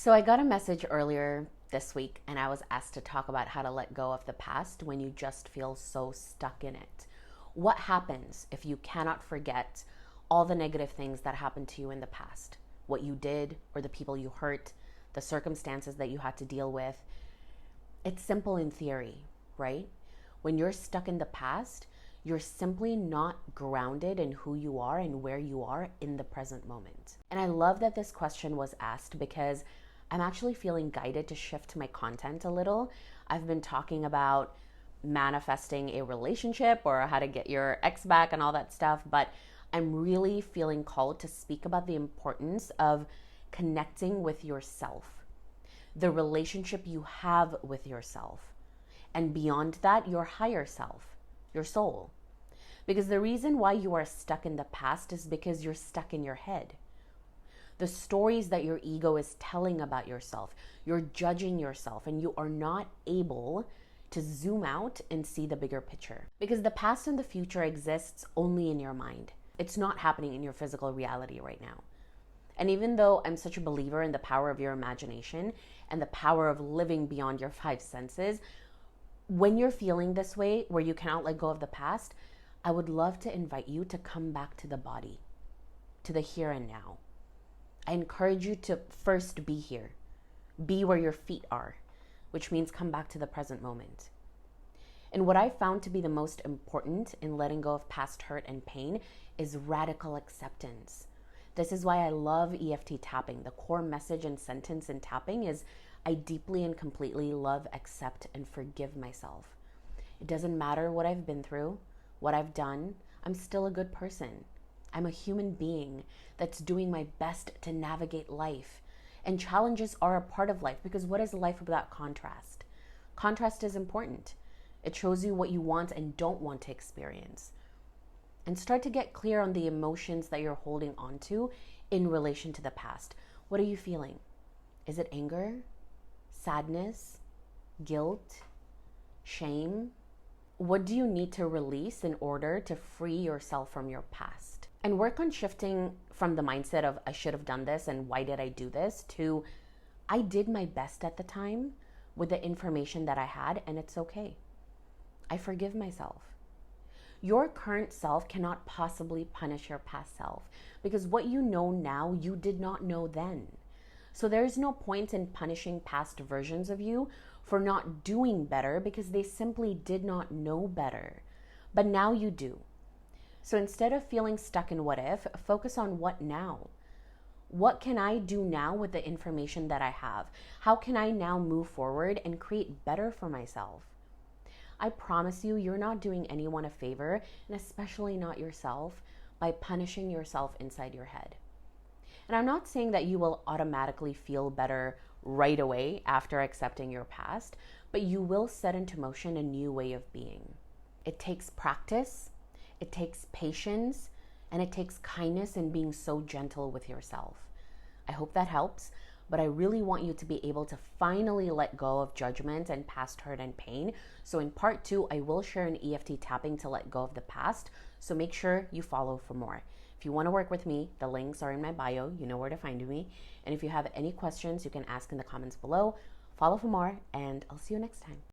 So I got a message earlier this week and I was asked to talk about how to let go of the past when you just feel so stuck in it. What happens if you cannot forget all the negative things that happened to you in the past? What you did or the people you hurt, the circumstances that you had to deal with. It's simple in theory, right? When you're stuck in the past, you're simply not grounded in who you are and where you are in the present moment. And I love that this question was asked because I'm actually feeling guided to shift my content a little. I've been talking about manifesting a relationship or how to get your ex back and all that stuff, but I'm really feeling called to speak about the importance of connecting with yourself, the relationship you have with yourself, and beyond that, your higher self, your soul. Because the reason why you are stuck in the past is because you're stuck in your head. The stories that your ego is telling about yourself, you're judging yourself, and you are not able to zoom out and see the bigger picture. Because the past and the future exists only in your mind. It's not happening in your physical reality right now. And even though I'm such a believer in the power of your imagination and the power of living beyond your five senses, when you're feeling this way, where you cannot let go of the past, I would love to invite you to come back to the body, to the here and now. I encourage you to first be here. Be where your feet are, which means come back to the present moment. And what I found to be the most important in letting go of past hurt and pain is radical acceptance. This is why I love EFT tapping. The core message and sentence in tapping is, I deeply and completely love, accept, and forgive myself. It doesn't matter what I've been through, what I've done, I'm still a good person. I'm a human being that's doing my best to navigate life. And challenges are a part of life, because what is life without contrast? Contrast is important. It shows you what you want and don't want to experience. And start to get clear on the emotions that you're holding on to in relation to the past. What are you feeling? Is it anger, sadness, guilt, shame? What do you need to release in order to free yourself from your past? And work on shifting from the mindset of I should have done this and why did I do this to I did my best at the time with the information that I had and it's okay. I forgive myself. Your current self cannot possibly punish your past self because what you know now, you did not know then. So there's no point in punishing past versions of you for not doing better because they simply did not know better. But now you do. So instead of feeling stuck in what if, focus on what now. What can I do now with the information that I have? How can I now move forward and create better for myself? I promise you, you're not doing anyone a favor, and especially not yourself, by punishing yourself inside your head. And I'm not saying that you will automatically feel better right away after accepting your past, but you will set into motion a new way of being. It takes practice, it takes patience, and it takes kindness and being so gentle with yourself. I hope that helps, but I really want you to be able to finally let go of judgment and past hurt and pain. So in part 2, I will share an EFT tapping to let go of the past, so make sure you follow for more. If you want to work with me, the links are in my bio. You know where to find me. And if you have any questions, you can ask in the comments below. Follow for more, and I'll see you next time.